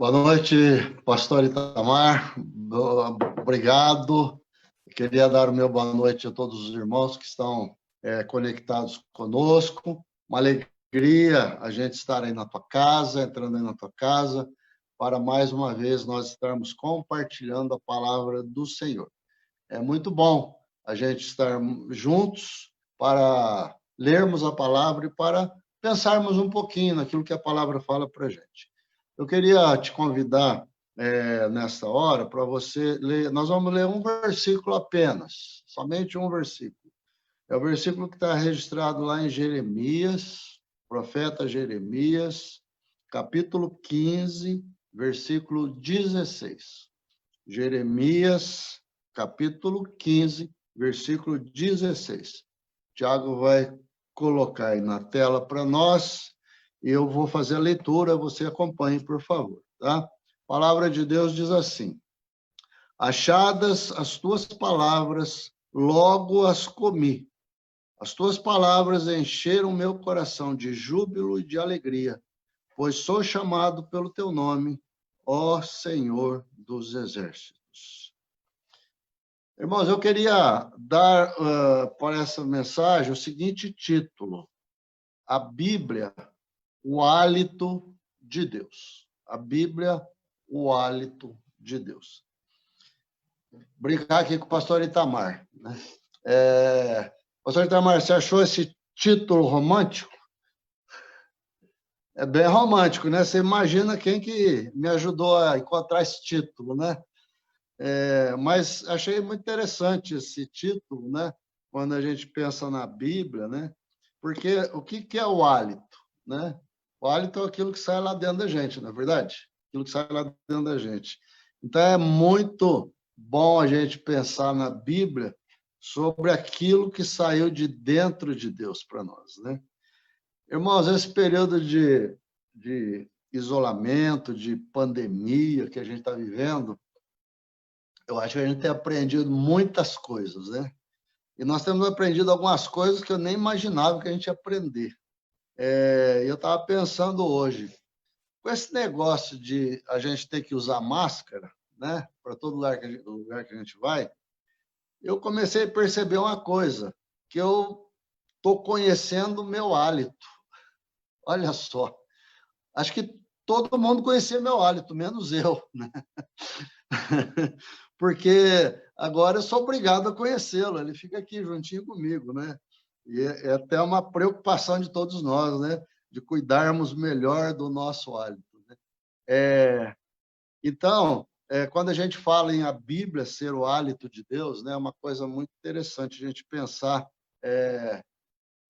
Boa noite, pastor Itamar. Obrigado. Queria dar o meu boa noite a todos os irmãos que estão conectados conosco. Uma alegria a gente estar aí na tua casa, entrando aí na tua casa, para mais uma vez nós estarmos compartilhando a palavra do Senhor. É muito bom a gente estar juntos para lermos a palavra e para pensarmos um pouquinho naquilo que a palavra fala para a gente. Eu queria te convidar nessa hora para você ler. Nós vamos ler um versículo apenas, somente um versículo. É o versículo que está registrado lá em Jeremias, profeta Jeremias, capítulo 15, versículo 16. Jeremias, capítulo 15, versículo 16. Tiago vai colocar aí na tela para nós. Eu vou fazer a leitura, você acompanhe, por favor, tá? A palavra de Deus diz assim: achadas as tuas palavras, logo as comi. As tuas palavras encheram meu coração de júbilo e de alegria, pois sou chamado pelo teu nome, ó Senhor dos Exércitos. Irmãos, eu queria dar para essa mensagem o seguinte título: a Bíblia, o hálito de Deus. A Bíblia, o hálito de Deus. Brincar aqui com o pastor Itamar, né? Pastor Itamar, você achou esse título romântico? É bem romântico, né? Você imagina quem que me ajudou a encontrar esse título, né? Mas achei muito interessante esse título, né? Quando a gente pensa na Bíblia, né? Porque o que é o hálito, né? O hálito é aquilo que sai lá dentro da gente, não é verdade? Aquilo que sai lá dentro da gente. Então, é muito bom a gente pensar na Bíblia sobre aquilo que saiu de dentro de Deus para nós, né? Irmãos, esse período de isolamento, de pandemia que a gente está vivendo, eu acho que a gente tem aprendido muitas coisas, né? E nós temos aprendido algumas coisas que eu nem imaginava que a gente ia aprender. Eu estava pensando hoje, com esse negócio de a gente ter que usar máscara, né, para todo lugar que a gente vai, eu comecei a perceber uma coisa, que eu estou conhecendo o meu hálito. Olha só, acho que todo mundo conhecia meu hálito, menos eu, né? Porque agora eu sou obrigado a conhecê-lo, ele fica aqui juntinho comigo, né? E é até uma preocupação de todos nós, né? De cuidarmos melhor do nosso hálito, né? Então, quando a gente fala em a Bíblia ser o hálito de Deus, né? É uma coisa muito interessante a gente pensar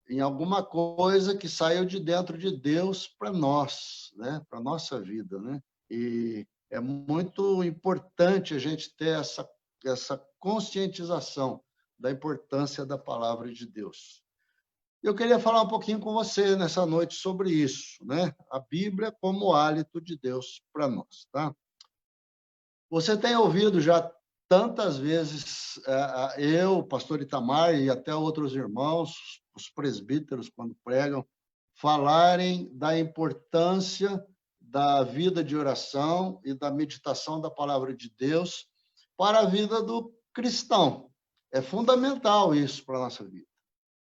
em alguma coisa que saiu de dentro de Deus para nós, né? Para a nossa vida, né? E é muito importante a gente ter essa conscientização da importância da palavra de Deus. Eu queria falar um pouquinho com você nessa noite sobre isso, né? A Bíblia como hálito de Deus para nós, tá? Você tem ouvido já tantas vezes eu, o pastor Itamar e até outros irmãos, os presbíteros, quando pregam, falarem da importância da vida de oração e da meditação da palavra de Deus para a vida do cristão. É fundamental isso para a nossa vida,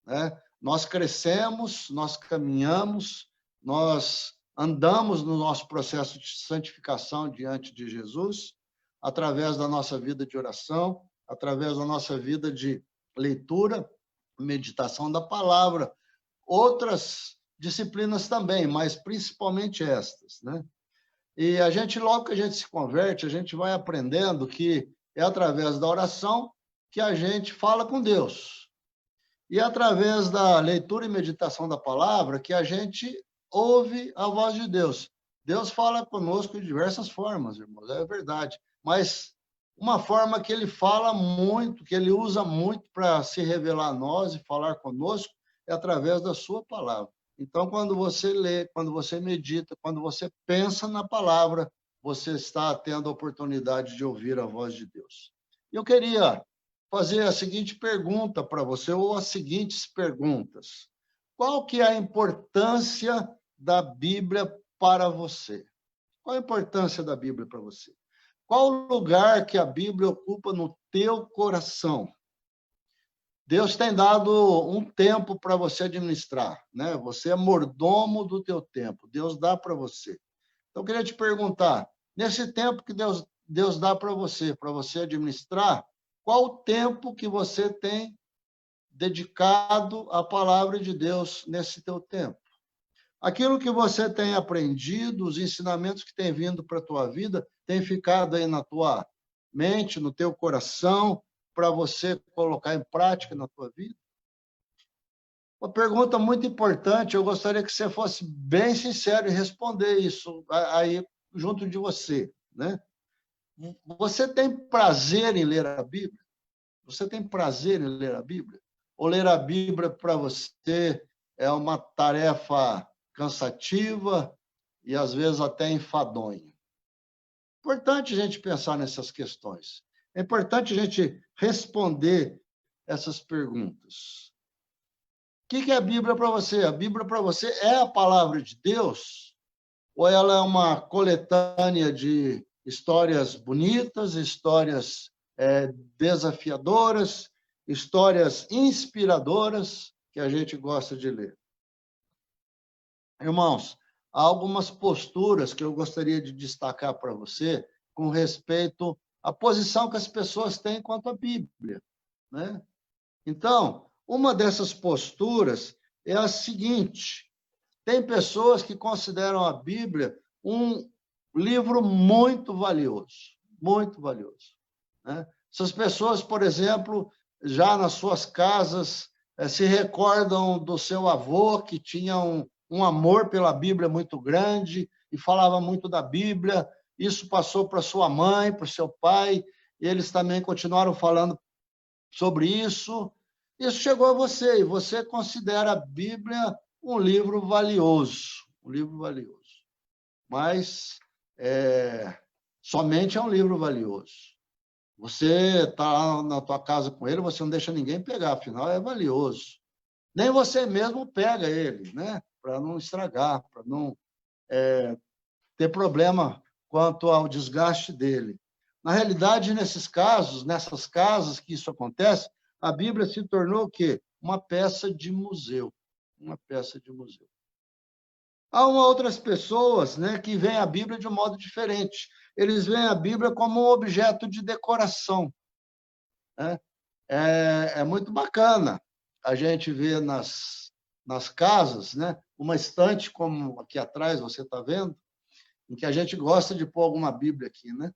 né? Nós crescemos, nós caminhamos, nós andamos no nosso processo de santificação diante de Jesus, através da nossa vida de oração, através da nossa vida de leitura, meditação da palavra, outras disciplinas também, mas principalmente estas, né? E a gente, logo que a gente se converte, a gente vai aprendendo que é através da oração que a gente fala com Deus. E é através da leitura e meditação da palavra que a gente ouve a voz de Deus. Deus fala conosco de diversas formas, irmãos, é verdade. Mas uma forma que ele fala muito, que ele usa muito para se revelar a nós e falar conosco, é através da sua palavra. Então, quando você lê, quando você medita, quando você pensa na palavra, você está tendo a oportunidade de ouvir a voz de Deus. Eu queria fazer a seguinte pergunta para você, ou as seguintes perguntas. Qual que é a importância da Bíblia para você? Qual a importância da Bíblia para você? Qual o lugar que a Bíblia ocupa no teu coração? Deus tem dado um tempo para você administrar, né? Você é mordomo do teu tempo. Deus dá para você. Então, eu queria te perguntar, nesse tempo que Deus dá para você administrar, qual o tempo que você tem dedicado à palavra de Deus nesse teu tempo? Aquilo que você tem aprendido, os ensinamentos que têm vindo para a tua vida, tem ficado aí na tua mente, no teu coração, para você colocar em prática na tua vida? Uma pergunta muito importante, eu gostaria que você fosse bem sincero e responder isso aí junto de você, né? Você tem prazer em ler a Bíblia? Você tem prazer em ler a Bíblia? Ou ler a Bíblia para você é uma tarefa cansativa e às vezes até enfadonha? É importante a gente pensar nessas questões. É importante a gente responder essas perguntas. O que é a Bíblia para você? A Bíblia para você é a palavra de Deus? Ou ela é uma coletânea de histórias bonitas, histórias desafiadoras, histórias inspiradoras que a gente gosta de ler? Irmãos, há algumas posturas que eu gostaria de destacar para você com respeito à posição que as pessoas têm quanto à Bíblia, né? Então, uma dessas posturas é a seguinte: tem pessoas que consideram a Bíblia um livro muito valioso, né? Essas pessoas, por exemplo, já nas suas casas, se recordam do seu avô, que tinha um amor pela Bíblia muito grande e falava muito da Bíblia. Isso passou para sua mãe, para o seu pai, e eles também continuaram falando sobre isso. Isso chegou a você, e você considera a Bíblia um livro valioso, mas somente é um livro valioso. Você está lá na tua casa com ele, você não deixa ninguém pegar, afinal é valioso. Nem você mesmo pega ele, né? Para não estragar, para não ter problema quanto ao desgaste dele. Na realidade, nesses casos, nessas casas que isso acontece, a Bíblia se tornou o quê? Uma peça de museu. Uma peça de museu. Há outras pessoas, né, que veem a Bíblia de um modo diferente. Eles veem a Bíblia como um objeto de decoração, né? É muito bacana a gente ver nas casas, né, uma estante como aqui atrás, você está vendo, em que a gente gosta de pôr alguma Bíblia aqui, né?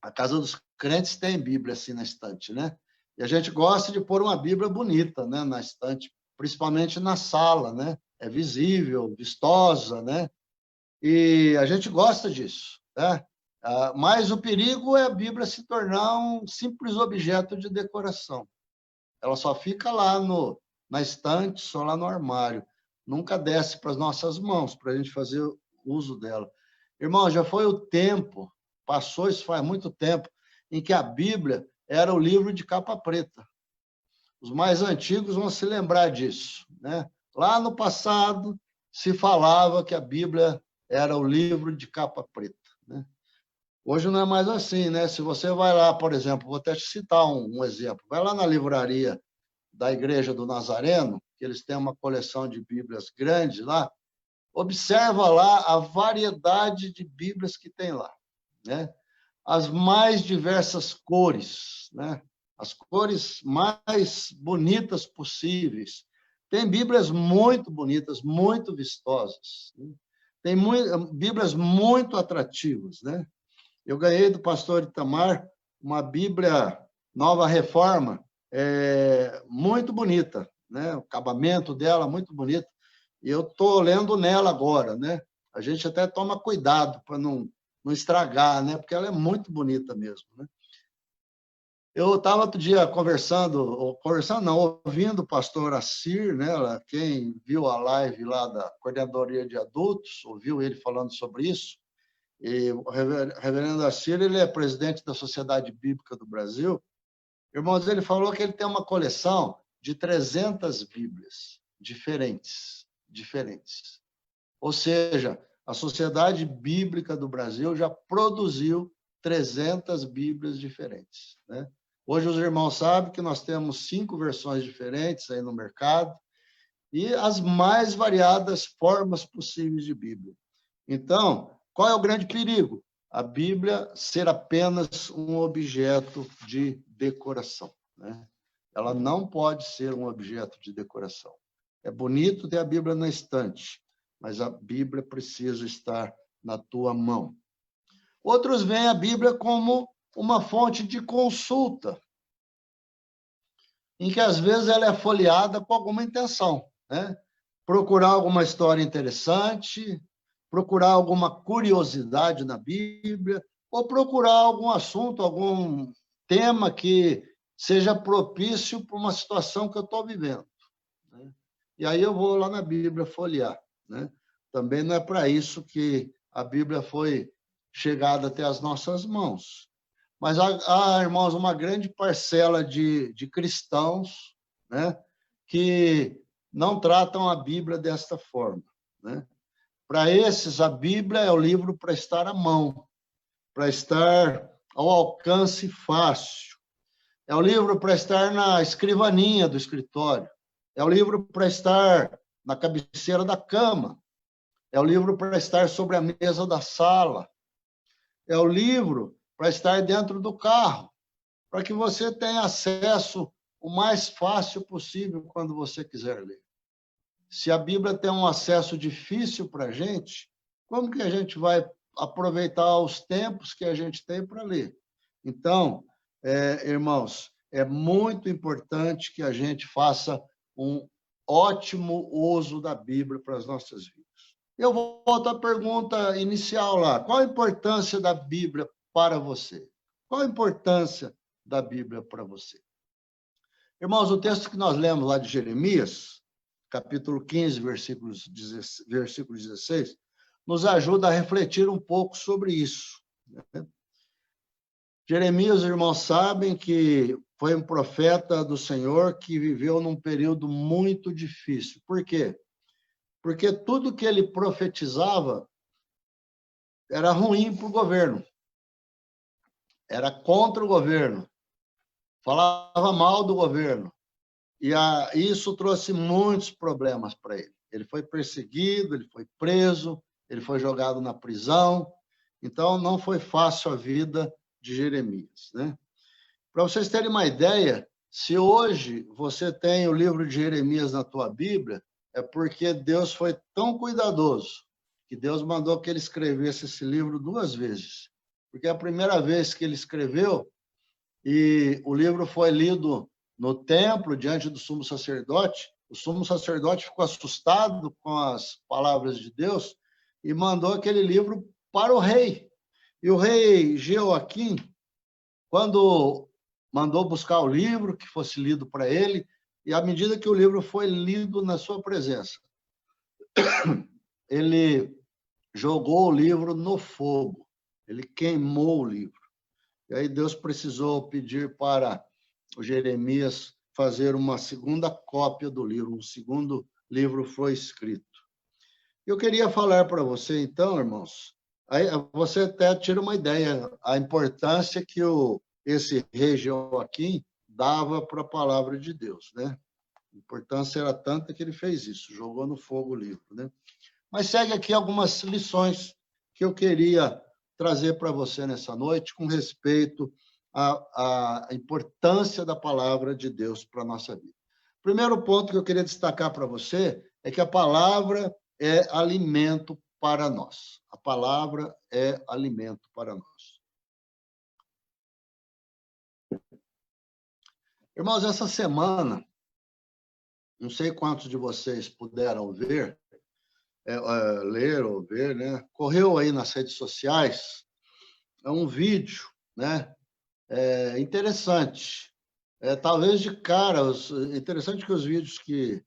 A casa dos crentes tem Bíblia assim na estante, né? E a gente gosta de pôr uma Bíblia bonita, né, na estante, principalmente na sala, né? É visível, vistosa, né? E a gente gosta disso, né? Mas o perigo é a Bíblia se tornar um simples objeto de decoração. Ela só fica lá na estante, só lá no armário. Nunca desce para as nossas mãos, para a gente fazer uso dela. Irmão, já foi o tempo, passou isso faz muito tempo, em que a Bíblia era o livro de capa preta. Os mais antigos vão se lembrar disso, né? Lá no passado, se falava que a Bíblia era o livro de capa preta, né? Hoje não é mais assim, né? Se você vai lá, por exemplo, vou até te citar um exemplo, vai lá na livraria da Igreja do Nazareno, que eles têm uma coleção de Bíblias grandes lá, observa lá a variedade de Bíblias que tem lá, né? As mais diversas cores, né? As cores mais bonitas possíveis. Tem Bíblias muito bonitas, muito vistosas, né? Tem Bíblias muito atrativas, né? Eu ganhei do pastor Itamar uma Bíblia Nova Reforma, muito bonita, né? O acabamento dela muito bonito. E eu estou lendo nela agora, né? A gente até toma cuidado para não estragar, né? Porque ela é muito bonita mesmo, né? Eu estava outro dia ouvindo o pastor Assir, né? Quem viu a live lá da Coordenadoria de Adultos, ouviu ele falando sobre isso. E o reverendo Assir, ele é presidente da Sociedade Bíblica do Brasil. Irmãos, ele falou que ele tem uma coleção de 300 Bíblias diferentes. Ou seja, a Sociedade Bíblica do Brasil já produziu 300 Bíblias diferentes, né? Hoje os irmãos sabem que nós temos 5 versões diferentes aí no mercado e as mais variadas formas possíveis de Bíblia. Então, qual é o grande perigo? A Bíblia ser apenas um objeto de decoração, né? Ela não pode ser um objeto de decoração. É bonito ter a Bíblia na estante, mas a Bíblia precisa estar na tua mão. Outros veem a Bíblia como uma fonte de consulta, em que às vezes ela é folheada com alguma intenção, né? Procurar alguma história interessante, procurar alguma curiosidade na Bíblia, ou procurar algum assunto, algum tema que seja propício para uma situação que eu estou vivendo, né? E aí eu vou lá na Bíblia folhear, né? Também não é para isso que a Bíblia foi chegada até as nossas mãos. Mas há, irmãos, uma grande parcela de cristãos, né, que não tratam a Bíblia desta forma, né? Para esses, a Bíblia é o livro para estar à mão, para estar ao alcance fácil. É o livro para estar na escrivaninha do escritório. É o livro para estar na cabeceira da cama. É o livro para estar sobre a mesa da sala. É o livro para estar dentro do carro, para que você tenha acesso o mais fácil possível quando você quiser ler. Se a Bíblia tem um acesso difícil para a gente, como que a gente vai aproveitar os tempos que a gente tem para ler? Então, irmãos, é muito importante que a gente faça um ótimo uso da Bíblia para as nossas vidas. Eu volto à pergunta inicial lá. Qual a importância da Bíblia para você? Qual a importância da Bíblia para você? Irmãos, o texto que nós lemos lá de Jeremias, capítulo 15, versículo 16, nos ajuda a refletir um pouco sobre isso, né? Jeremias, os irmãos sabem que foi um profeta do Senhor que viveu num período muito difícil. Por quê? Porque tudo que ele profetizava era ruim para o governo, era contra o governo, falava mal do governo. E isso trouxe muitos problemas para ele. Ele foi perseguido, ele foi preso, ele foi jogado na prisão. Então, não foi fácil a vida de Jeremias, né? Para vocês terem uma ideia, se hoje você tem o livro de Jeremias na tua Bíblia, é porque Deus foi tão cuidadoso que Deus mandou que ele escrevesse esse livro 2 vezes. Porque a primeira vez que ele escreveu, e o livro foi lido no templo, diante do sumo sacerdote, o sumo sacerdote ficou assustado com as palavras de Deus e mandou aquele livro para o rei. E o rei Jeoaquim, quando mandou buscar o livro, que fosse lido para ele, e à medida que o livro foi lido na sua presença, ele jogou o livro no fogo, ele queimou o livro. E aí Deus precisou pedir para o Jeremias fazer uma segunda cópia do livro, um segundo livro foi escrito. Eu queria falar para você, então, irmãos, aí você até tira uma ideia, a importância que esse rei Joaquim dava para a palavra de Deus, né? A importância era tanta que ele fez isso, jogou no fogo o livro, né? Mas segue aqui algumas lições que eu queria trazer para você nessa noite com respeito à importância da palavra de Deus para a nossa vida. Primeiro ponto que eu queria destacar para você é que a palavra é alimento para nós. A palavra é alimento para nós. Irmãos, essa semana, não sei quantos de vocês puderam ver, ler ou ver, né? Correu aí nas redes sociais um vídeo, né? Interessante. Talvez de cara, interessante que os vídeos que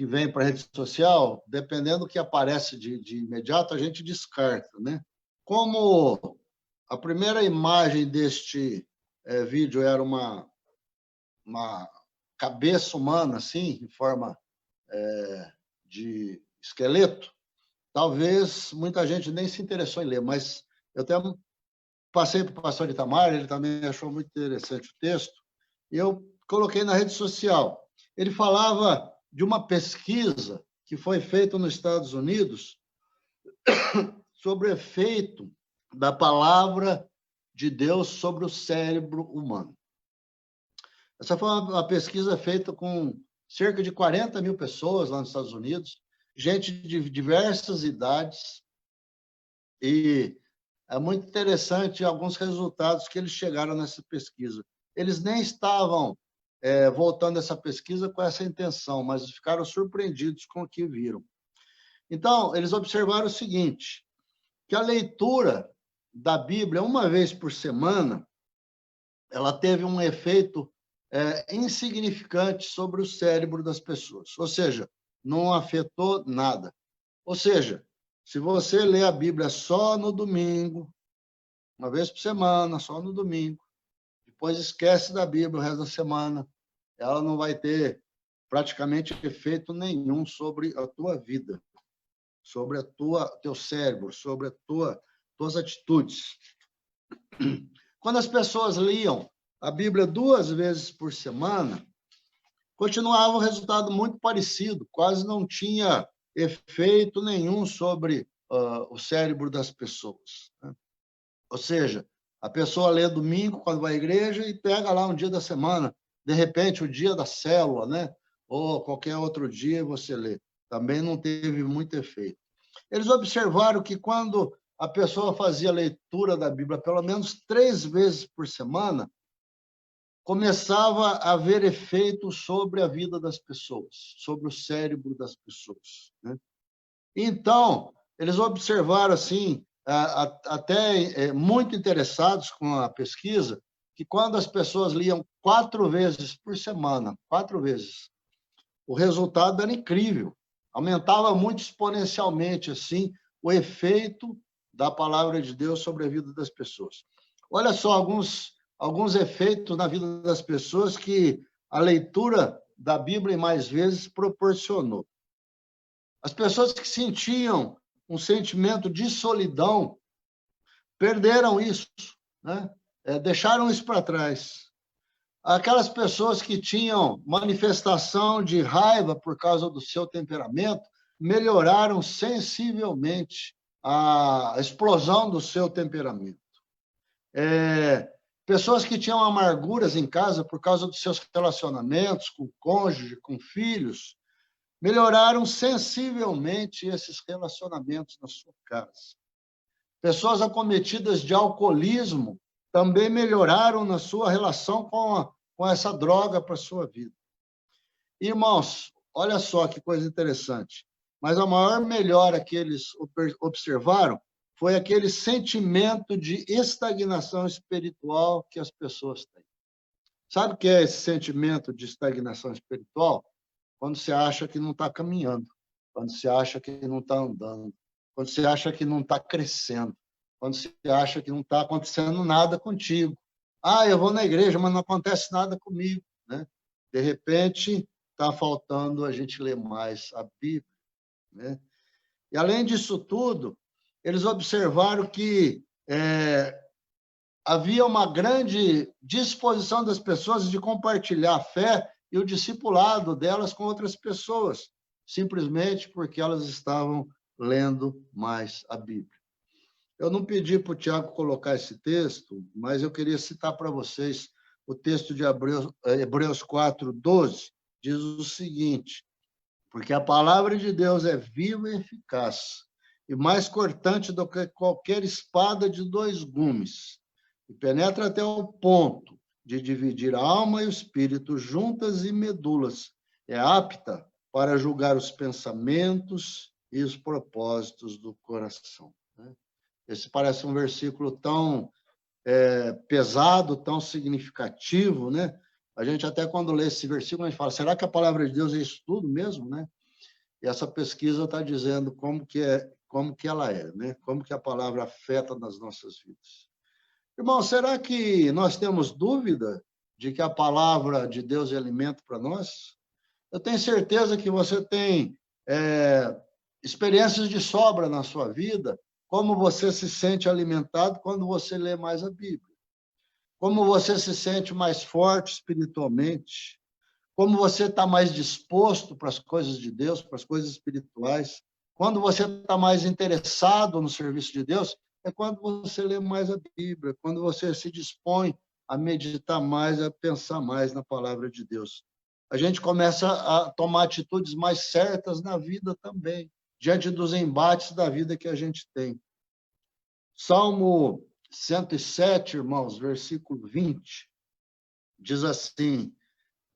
vêm para a rede social, dependendo do que aparece de imediato, a gente descarta, né? Como a primeira imagem deste vídeo era uma cabeça humana, assim, em forma de esqueleto, talvez muita gente nem se interessou em ler, mas eu até passei para o pastor Itamar, ele também achou muito interessante o texto, e eu coloquei na rede social. Ele falava de uma pesquisa que foi feita nos Estados Unidos sobre o efeito da palavra de Deus sobre o cérebro humano. Essa foi uma pesquisa feita com cerca de 40 mil pessoas lá nos Estados Unidos, gente de diversas idades, e é muito interessante alguns resultados que eles chegaram nessa pesquisa. Eles nem estavam voltando essa pesquisa com essa intenção, mas ficaram surpreendidos com o que viram. Então, eles observaram o seguinte, que a leitura da Bíblia uma vez por semana, ela teve um efeito insignificante sobre o cérebro das pessoas, ou seja, não afetou nada. Ou seja, se você lê a Bíblia só no domingo, uma vez por semana, só no domingo, depois esquece da Bíblia o resto da semana, ela não vai ter praticamente efeito nenhum sobre a tua vida, sobre teu cérebro, sobre tuas atitudes. Quando as pessoas liam a Bíblia 2 vezes por semana, continuava um resultado muito parecido, quase não tinha efeito nenhum sobre o cérebro das pessoas, né? Ou seja, a pessoa lê domingo quando vai à igreja e pega lá um dia da semana, de repente o dia da célula, né? Ou qualquer outro dia você lê. Também não teve muito efeito. Eles observaram que quando a pessoa fazia a leitura da Bíblia pelo menos 3 vezes por semana, começava a haver efeito sobre a vida das pessoas, sobre o cérebro das pessoas, né? Então, eles observaram, assim, até muito interessados com a pesquisa, que quando as pessoas liam 4 vezes por semana, 4 vezes, o resultado era incrível, aumentava muito exponencialmente, assim, o efeito da palavra de Deus sobre a vida das pessoas. Olha só alguns efeitos na vida das pessoas que a leitura da Bíblia mais vezes proporcionou. As pessoas que sentiam um sentimento de solidão perderam isso, né? Deixaram isso para trás. Aquelas pessoas que tinham manifestação de raiva por causa do seu temperamento melhoraram sensivelmente a explosão do seu temperamento. Pessoas que tinham amarguras em casa por causa dos seus relacionamentos com o cônjuge, com filhos, melhoraram sensivelmente esses relacionamentos na sua casa. Pessoas acometidas de alcoolismo também melhoraram na sua relação com essa droga para a sua vida. Irmãos, olha só que coisa interessante. Mas a maior melhora que eles observaram foi aquele sentimento de estagnação espiritual que as pessoas têm. Sabe o que é esse sentimento de estagnação espiritual? Quando você acha que não está caminhando, quando você acha que não está andando, quando você acha que não está crescendo, quando você acha que não está acontecendo nada contigo. Eu vou na igreja, mas não acontece nada comigo, né? De repente, está faltando a gente ler mais a Bíblia, né? E, além disso tudo, eles observaram que havia uma grande disposição das pessoas de compartilhar a fé e o discipulado delas com outras pessoas, simplesmente porque elas estavam lendo mais a Bíblia. Eu não pedi para o Tiago colocar esse texto, mas eu queria citar para vocês o texto de Hebreus 4:12, diz o seguinte: porque a palavra de Deus é viva e eficaz, e mais cortante do que qualquer espada de 2 gumes, e penetra até o ponto de dividir a alma e o espírito, juntas e medulas, é apta para julgar os pensamentos e os propósitos do coração. Esse parece um versículo tão pesado, tão significativo, né? A gente até quando lê esse versículo, a gente fala, será que a palavra de Deus é isso tudo mesmo, né? E essa pesquisa está dizendo como que ela é, né? Como que a palavra afeta nas nossas vidas. Irmão, será que nós temos dúvida de que a palavra de Deus é alimento para nós? Eu tenho certeza que você tem experiências de sobra na sua vida, como você se sente alimentado quando você lê mais a Bíblia, como você se sente mais forte espiritualmente, como você está mais disposto para as coisas de Deus, para as coisas espirituais, quando você está mais interessado no serviço de Deus, é quando você lê mais a Bíblia, quando você se dispõe a meditar mais, a pensar mais na palavra de Deus. A gente começa a tomar atitudes mais certas na vida também, diante dos embates da vida que a gente tem. Salmo 107, irmãos, versículo 20, diz assim: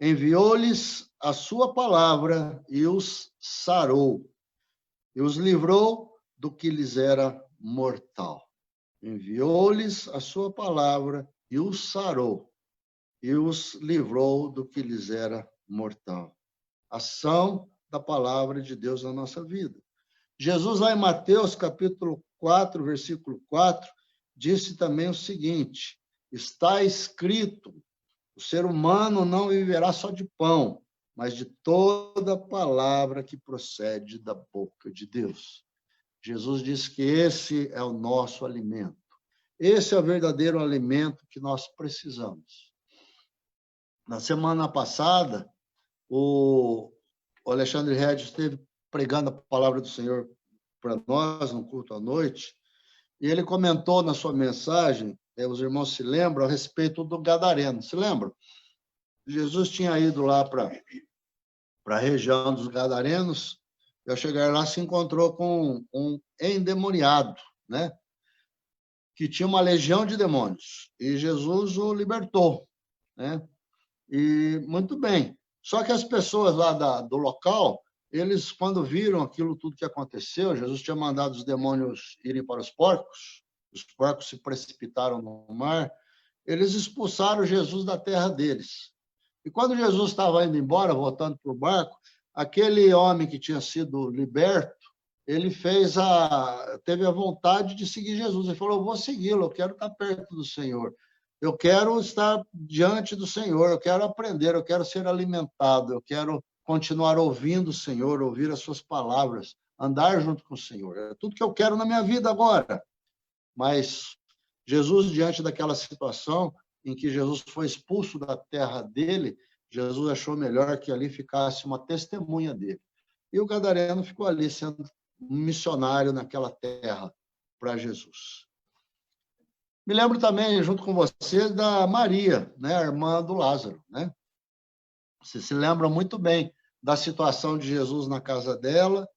enviou-lhes a sua palavra e os sarou, e os livrou do que lhes era mortal. Enviou-lhes a sua palavra e os sarou, e os livrou do que lhes era mortal. Ação da palavra de Deus na nossa vida. Jesus, lá em Mateus, capítulo 4, versículo 4, disse também o seguinte: está escrito, o ser humano não viverá só de pão, mas de toda palavra que procede da boca de Deus. Jesus disse que esse é o nosso alimento. Esse é o verdadeiro alimento que nós precisamos. Na semana passada, o Alexandre Regis esteve pregando a palavra do Senhor para nós no culto à noite, e ele comentou na sua mensagem, os irmãos se lembram, a respeito do Gadareno. Se lembram? Jesus tinha ido lá para a região dos Gadarenos, e ao chegar lá se encontrou com um endemoniado, né? Que tinha uma legião de demônios, e Jesus o libertou, né? E muito bem. Só que as pessoas lá do local, eles, quando viram aquilo tudo que aconteceu, Jesus tinha mandado os demônios irem para os porcos se precipitaram no mar, eles expulsaram Jesus da terra deles. E quando Jesus estava indo embora, voltando para o barco, aquele homem que tinha sido liberto, ele teve a vontade de seguir Jesus. Ele falou: eu vou segui-lo, eu quero estar perto do Senhor. Eu quero estar diante do Senhor, eu quero aprender, eu quero ser alimentado, eu quero continuar ouvindo o Senhor, ouvir as suas palavras, andar junto com o Senhor. É tudo que eu quero na minha vida agora. Mas Jesus, diante daquela situação em que Jesus foi expulso da terra dele, Jesus achou melhor que ali ficasse uma testemunha dele. E o gadareno ficou ali sendo um missionário naquela terra para Jesus. Me lembro também, junto com você, da Maria, né, a irmã do Lázaro, né? Você se lembra muito bem da situação de Jesus na casa dela,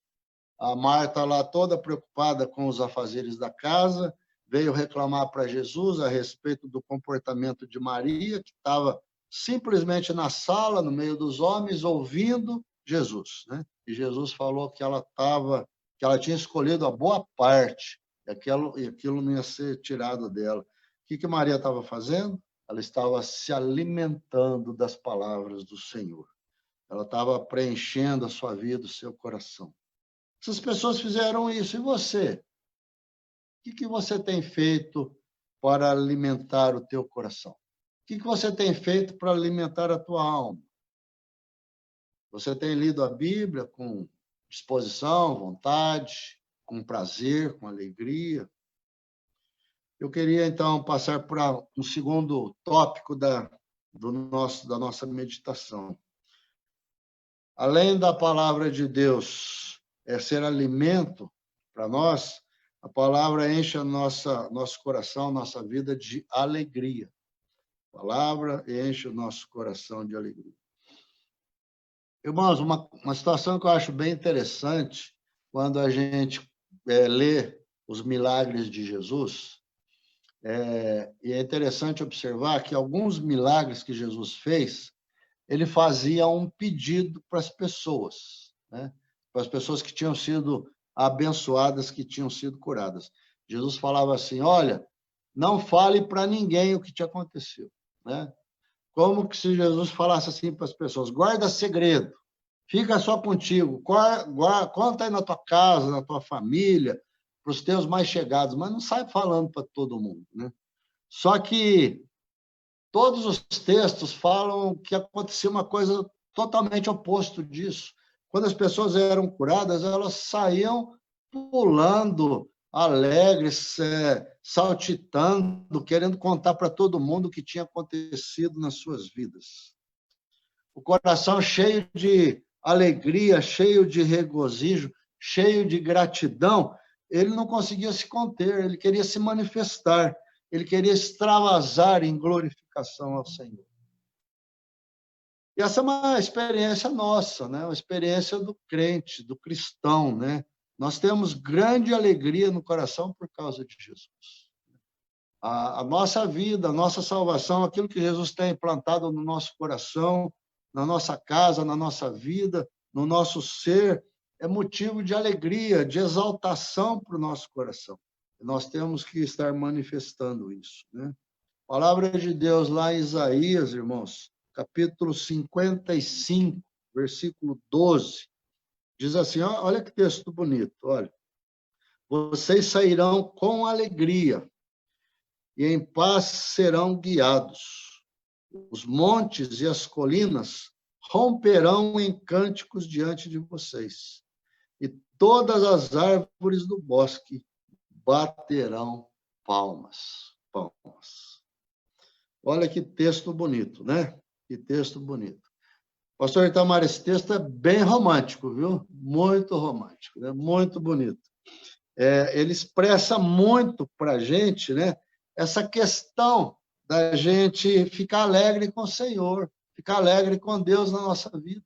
a Marta lá toda preocupada com os afazeres da casa, veio reclamar para Jesus a respeito do comportamento de Maria, que estava simplesmente na sala, no meio dos homens, ouvindo Jesus, né? E Jesus falou que ela tinha escolhido a boa parte, e aquilo não ia ser tirado dela. O que Maria estava fazendo? Ela estava se alimentando das palavras do Senhor. Ela estava preenchendo a sua vida, o seu coração. Essas pessoas fizeram isso. E você? O que você tem feito para alimentar o teu coração? O que você tem feito para alimentar a tua alma? Você tem lido a Bíblia com disposição, vontade, com prazer, com alegria? Eu queria, então, passar para um segundo tópico da nossa meditação. Além da palavra de Deus ser alimento para nós, a palavra enche nosso coração, nossa vida de alegria. A palavra enche o nosso coração de alegria. Irmãos, uma situação que eu acho bem interessante, quando a gente lê os milagres de Jesus, e é interessante observar que alguns milagres que Jesus fez, ele fazia um pedido para as pessoas, né? Para as pessoas que tinham sido abençoadas, que tinham sido curadas. Jesus falava assim: olha, não fale para ninguém o que te aconteceu, né? Como que se Jesus falasse assim para as pessoas: guarda segredo, fica só contigo, conta aí na tua casa, na tua família, para os teus mais chegados, mas não sai falando para todo mundo, né? Só que todos os textos falam que aconteceu uma coisa totalmente oposto disso. Quando as pessoas eram curadas, elas saíam pulando, alegres, saltitando, querendo contar para todo mundo o que tinha acontecido nas suas vidas. O coração cheio de alegria, cheio de regozijo, cheio de gratidão, ele não conseguia se conter, ele queria se manifestar, ele queria extravasar em glorificação ao Senhor. E essa é uma experiência nossa, né? Uma experiência do crente, do cristão, né? Nós temos grande alegria no coração por causa de Jesus. A nossa vida, a nossa salvação, aquilo que Jesus tem implantado no nosso coração, na nossa casa, na nossa vida, no nosso ser, é motivo de alegria, de exaltação para o nosso coração. E nós temos que estar manifestando isso, né? A palavra de Deus lá em Isaías, irmãos, capítulo 55, versículo 12, diz assim, olha que texto bonito, olha. Vocês sairão com alegria e em paz serão guiados. Os montes e as colinas romperão em cânticos diante de vocês, e todas as árvores do bosque baterão palmas. Palmas. Olha que texto bonito, né? Que texto bonito. Pastor Itamar, esse texto é bem romântico, viu? Muito romântico, né? Muito bonito. Ele expressa muito para a gente, né? Essa questão da gente ficar alegre com o Senhor, ficar alegre com Deus na nossa vida.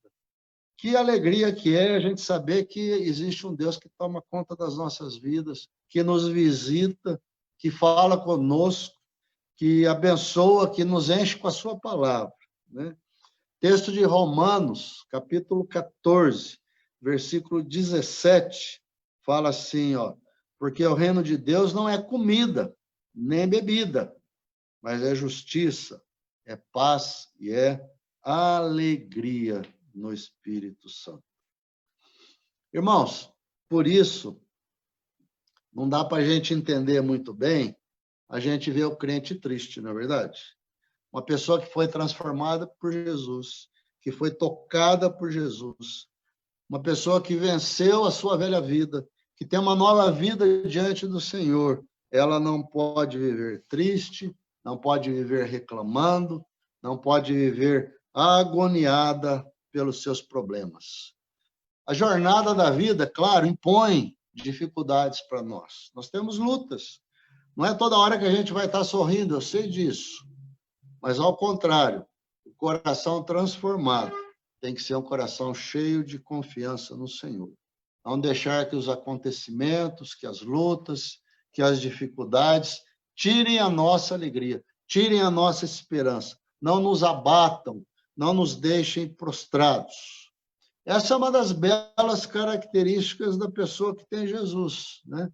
Que alegria que é a gente saber que existe um Deus que toma conta das nossas vidas, que nos visita, que fala conosco, que abençoa, que nos enche com a sua palavra, né? Texto de Romanos, capítulo 14, versículo 17, fala assim, porque o reino de Deus não é comida, nem bebida, mas é justiça, é paz e é alegria no Espírito Santo. Irmãos, por isso, não dá para a gente entender muito bem, a gente vê o crente triste, não é verdade? Uma pessoa que foi transformada por Jesus, que foi tocada por Jesus, uma pessoa que venceu a sua velha vida, que tem uma nova vida diante do Senhor, ela não pode viver triste, não pode viver reclamando, não pode viver agoniada pelos seus problemas. A jornada da vida, claro, impõe dificuldades para nós. Nós temos lutas. Não é toda hora que a gente vai estar sorrindo, eu sei disso. Mas, ao contrário, o coração transformado tem que ser um coração cheio de confiança no Senhor. Não deixar que os acontecimentos, que as lutas, que as dificuldades tirem a nossa alegria, tirem a nossa esperança, não nos abatam, não nos deixem prostrados. Essa é uma das belas características da pessoa que tem Jesus, né?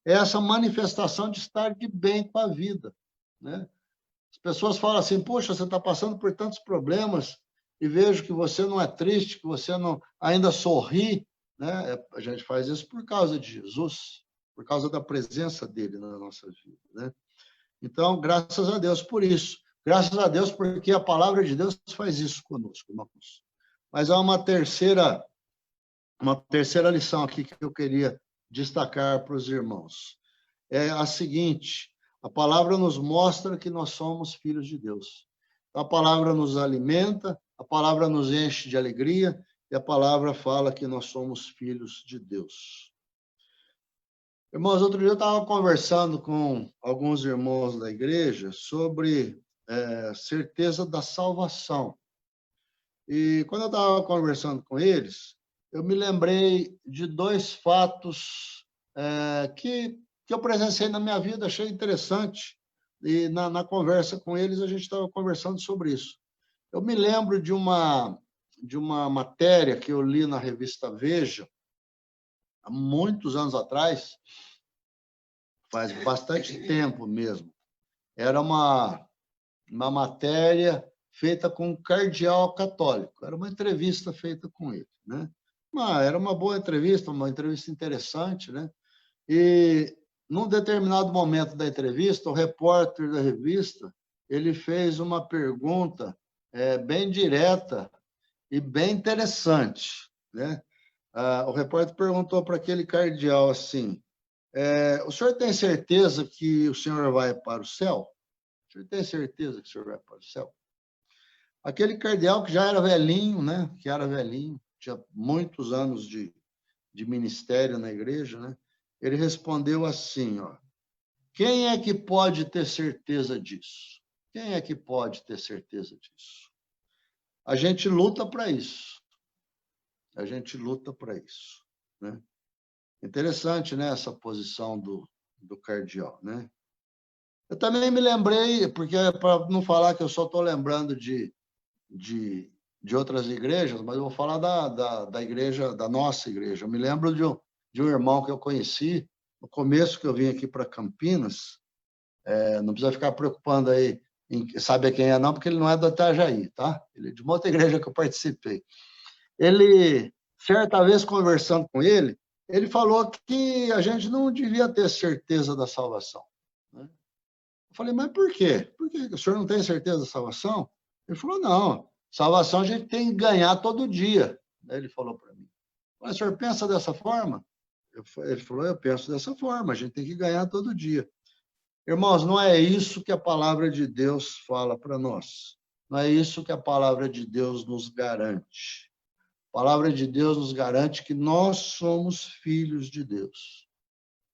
É essa manifestação de estar de bem com a vida, né? As pessoas falam assim, poxa, você está passando por tantos problemas e vejo que você não é triste, que você não ainda sorri, né? A gente faz isso por causa de Jesus, por causa da presença dele na nossa vida, né? Então, graças a Deus por isso. Graças a Deus porque a palavra de Deus faz isso conosco, irmãos. Mas há uma terceira lição aqui que eu queria destacar para os irmãos. É a seguinte: a palavra nos mostra que nós somos filhos de Deus. A palavra nos alimenta, a palavra nos enche de alegria, e a palavra fala que nós somos filhos de Deus. Irmãos, outro dia eu estava conversando com alguns irmãos da igreja sobre certeza da salvação. E quando eu estava conversando com eles, eu me lembrei de dois fatos que eu presenciei na minha vida, achei interessante. E na conversa com eles, a gente estava conversando sobre isso. Eu me lembro de uma matéria que eu li na revista Veja, há muitos anos atrás, faz bastante tempo mesmo. Era uma matéria feita com um cardeal católico. Era uma entrevista feita com ele, né? Era uma boa entrevista, uma entrevista interessante, né? E, num determinado momento da entrevista, o repórter da revista, ele fez uma pergunta bem direta e bem interessante, né? O repórter perguntou para aquele cardeal assim, o senhor tem certeza que o senhor vai para o céu? O senhor tem certeza que o senhor vai para o céu? Aquele cardeal que já era velhinho, né? Que era velhinho, tinha muitos anos de ministério na igreja, né? Ele respondeu assim, ó, quem é que pode ter certeza disso? Quem é que pode ter certeza disso? A gente luta para isso. A gente luta para isso, né? Interessante, né, essa posição do cardeal, né? Eu também me lembrei, porque para não falar que eu só estou lembrando de outras igrejas, mas eu vou falar da igreja, da nossa igreja. Eu me lembro de um irmão que eu conheci no começo que eu vim aqui para Campinas. Não precisa ficar preocupando aí em saber quem é, não, porque ele não é do Itajaí, tá? Ele é de uma outra igreja que eu participei. Ele, certa vez, conversando com ele falou que a gente não devia ter certeza da salvação, né? Eu falei, mas por quê? Por que o senhor não tem certeza da salvação? Ele falou, não, salvação a gente tem que ganhar todo dia. Ele falou para mim. Mas o senhor pensa dessa forma? Ele falou, eu penso dessa forma, a gente tem que ganhar todo dia. Irmãos, não é isso que a palavra de Deus fala para nós. Não é isso que a palavra de Deus nos garante. A palavra de Deus nos garante que nós somos filhos de Deus.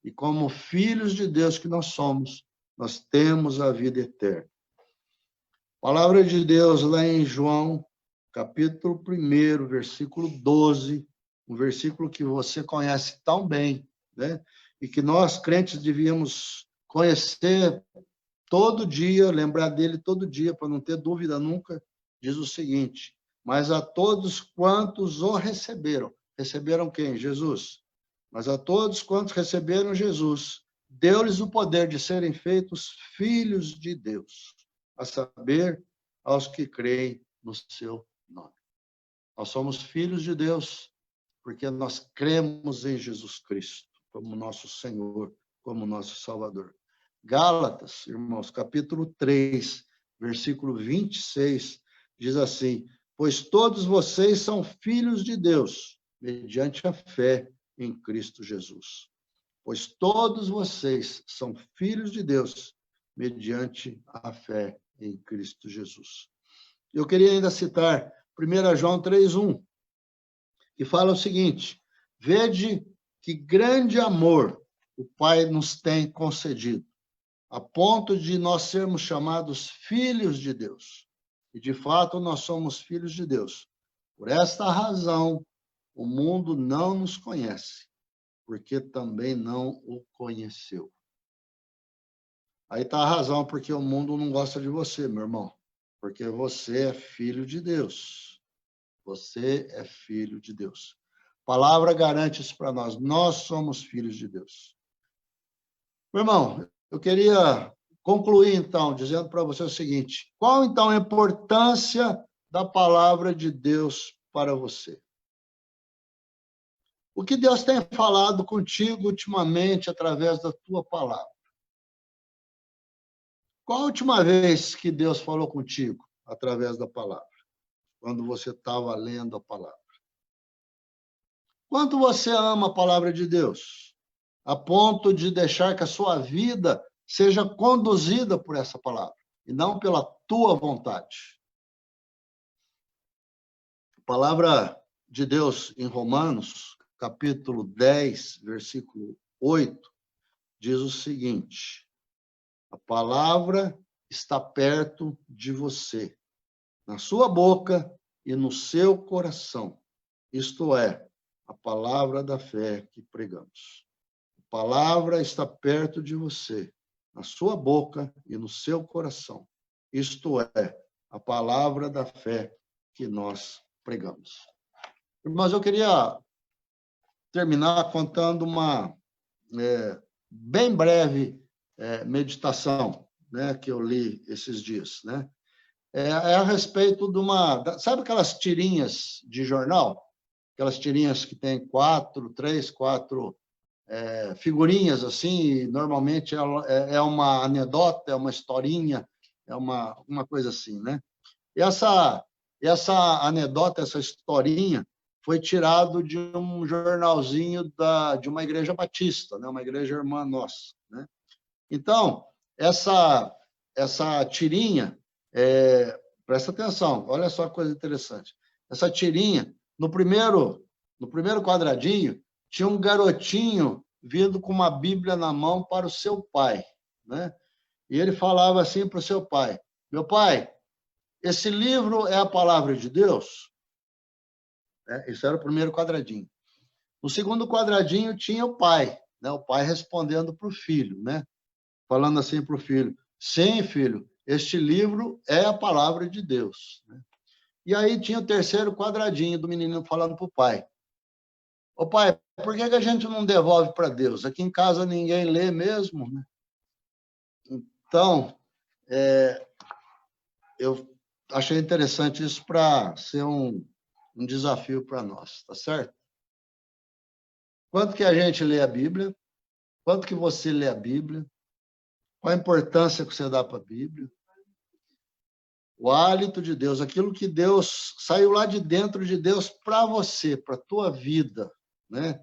E como filhos de Deus que nós somos, nós temos a vida eterna. A palavra de Deus lá em João, capítulo 1, versículo 12, um versículo que você conhece tão bem, né? E que nós, crentes, devíamos conhecer todo dia, lembrar dele todo dia, para não ter dúvida nunca, diz o seguinte, mas a todos quantos o receberam. Receberam quem? Jesus. Mas a todos quantos receberam Jesus, deu-lhes o poder de serem feitos filhos de Deus, a saber, aos que creem no seu nome. Nós somos filhos de Deus porque nós cremos em Jesus Cristo como nosso Senhor, como nosso Salvador. Gálatas, irmãos, capítulo 3, versículo 26, diz assim, pois todos vocês são filhos de Deus, mediante a fé em Cristo Jesus. Pois todos vocês são filhos de Deus, mediante a fé em Cristo Jesus. Eu queria ainda citar 1 João 3:1, que fala o seguinte, vede que grande amor o Pai nos tem concedido, a ponto de nós sermos chamados filhos de Deus. E, de fato, nós somos filhos de Deus. Por esta razão, o mundo não nos conhece, porque também não o conheceu. Aí está a razão porque o mundo não gosta de você, meu irmão. Porque você é filho de Deus. Você é filho de Deus. A palavra garante isso para nós. Nós somos filhos de Deus. Meu irmão, eu queria concluir, então, dizendo para você o seguinte. Qual, então, a importância da palavra de Deus para você? O que Deus tem falado contigo ultimamente através da tua palavra? Qual a última vez que Deus falou contigo através da palavra? Quando você estava lendo a palavra. Quanto você ama a palavra de Deus? A ponto de deixar que a sua vida seja conduzida por essa palavra, e não pela tua vontade. A palavra de Deus em Romanos, capítulo 10, versículo 8, diz o seguinte, a palavra está perto de você, na sua boca e no seu coração. Isto é, a palavra da fé que pregamos. A palavra está perto de você, na sua boca e no seu coração. Isto é, a palavra da fé que nós pregamos. Irmãos, eu queria terminar contando uma bem breve meditação, né, que eu li esses dias, né? É a respeito de uma... Sabe aquelas tirinhas de jornal? Aquelas tirinhas que tem 4 figurinhas, assim, e normalmente é uma anedota, é uma historinha, é uma coisa assim, né? E essa anedota, essa historinha, foi tirado de um jornalzinho de uma igreja batista, né? Uma igreja irmã nossa, né? Então, essa tirinha, presta atenção, olha só que coisa interessante. Essa tirinha, no primeiro quadradinho, tinha um garotinho vindo com uma Bíblia na mão para o seu pai, né? E ele falava assim para o seu pai: meu pai, esse livro é a palavra de Deus? Esse era o primeiro quadradinho. No segundo quadradinho tinha o pai, né? O pai respondendo para o filho, né? Falando assim para o filho: sim, filho, este livro é a palavra de Deus. E aí tinha o terceiro quadradinho do menino falando para o pai: ô pai, por que a gente não devolve para Deus? Aqui em casa ninguém lê mesmo, né? Então, eu achei interessante isso para ser um desafio para nós, tá certo? Quanto que a gente lê a Bíblia? Quanto que você lê a Bíblia? Qual a importância que você dá para a Bíblia? O hálito de Deus, aquilo que Deus saiu lá de dentro de Deus para você, para a tua vida, né?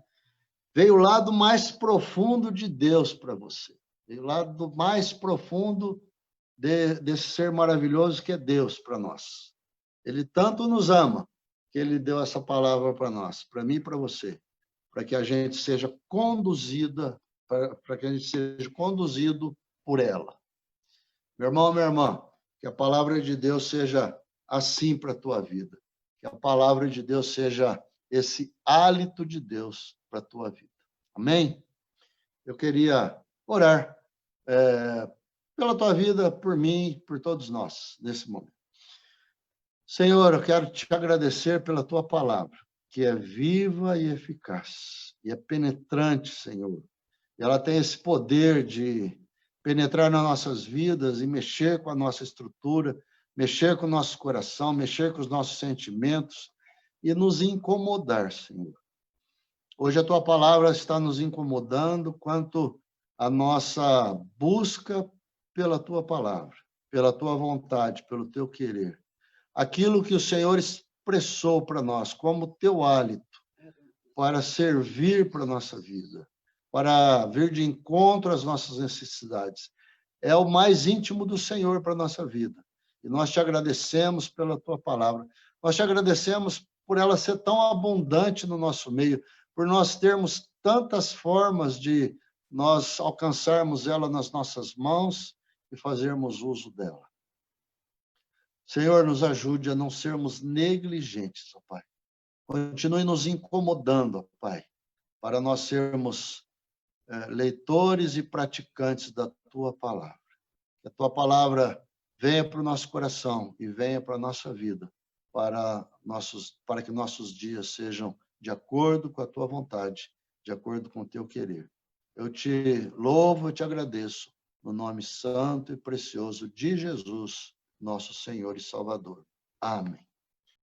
Veio lá do mais profundo de Deus para você. Veio lá do mais profundo desse ser maravilhoso que é Deus para nós. Ele tanto nos ama que ele deu essa palavra para nós, para mim e para você, para que a gente seja conduzida, para que a gente seja conduzido por ela. Meu irmão, minha irmã, que a palavra de Deus seja assim para a tua vida. Que a palavra de Deus seja esse hálito de Deus para a tua vida. Amém? Eu queria orar pela tua vida, por mim, por todos nós, nesse momento. Senhor, eu quero te agradecer pela tua palavra, que é viva e eficaz, e é penetrante, Senhor. E ela tem esse poder de penetrar nas nossas vidas e mexer com a nossa estrutura, mexer com o nosso coração, mexer com os nossos sentimentos e nos incomodar, Senhor. Hoje a tua palavra está nos incomodando quanto à nossa busca pela tua palavra, pela tua vontade, pelo teu querer. Aquilo que o Senhor expressou para nós como teu hálito para servir para a nossa vida, para vir de encontro às nossas necessidades. É o mais íntimo do Senhor para a nossa vida. E nós te agradecemos pela tua palavra. Nós te agradecemos por ela ser tão abundante no nosso meio, por nós termos tantas formas de nós alcançarmos ela nas nossas mãos e fazermos uso dela. Senhor, nos ajude a não sermos negligentes, ó Pai. Continue nos incomodando, ó Pai, para nós sermos leitores e praticantes da tua palavra. Que a tua palavra venha para o nosso coração e venha para a nossa vida, para que nossos dias sejam de acordo com a tua vontade, de acordo com o teu querer. Eu te louvo e te agradeço, no nome santo e precioso de Jesus, nosso Senhor e Salvador. Amém.